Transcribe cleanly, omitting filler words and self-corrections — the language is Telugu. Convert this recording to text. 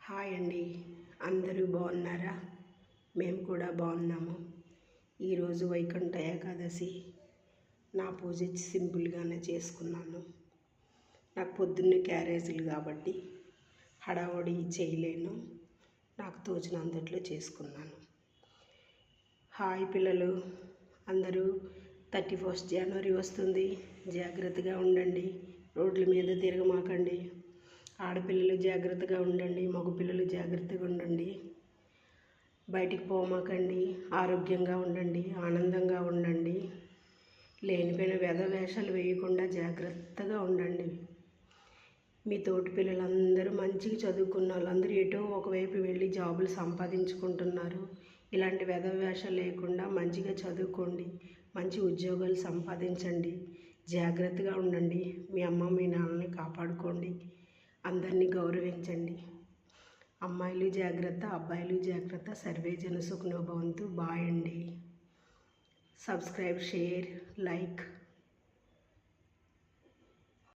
హాయ్ అండి, అందరూ బాగున్నారా? మేము కూడా బాగున్నాము. ఈరోజు వైకుంఠ ఏకాదశి. నా పూజ సింపుల్గానే చేసుకున్నాను. నాకు పొద్దున్నే క్యారేజీలు కాబట్టి హడావుడి చేయలేను. నాకు తోచినంతట్లో చేసుకున్నాను. హాయ్ పిల్లలు అందరూ, 31 జనవరి వస్తుంది. జాగ్రత్తగా ఉండండి. రోడ్ల మీద తిరగమాకండి. ఆడపిల్లలు జాగ్రత్తగా ఉండండి, మగపిల్లలు జాగ్రత్తగా ఉండండి. బయటికి పోమాకండి. ఆరోగ్యంగా ఉండండి, ఆనందంగా ఉండండి. లేనిపోయిన వేషాలు వేయకుండా జాగ్రత్తగా ఉండండి. మీ తోటి పిల్లలందరూ మంచిగా చదువుకున్న వాళ్ళందరూ ఎటో ఒకవైపు వెళ్ళి జాబులు సంపాదించుకుంటున్నారు. ఇలాంటి వేషాలు లేకుండా మంచిగా చదువుకోండి, మంచి ఉద్యోగాలు సంపాదించండి. జాగ్రత్తగా ఉండండి. మీ అమ్మ మీ నాన్నని కాపాడుకోండి. అందరినీ గౌరవించండి. అమ్మాయిలు జాగ్రత్త, అబ్బాయిలు జాగ్రత్త. సర్వే జన సుఖినో భవంతు. బాయ్ అండి. Subscribe, share, like.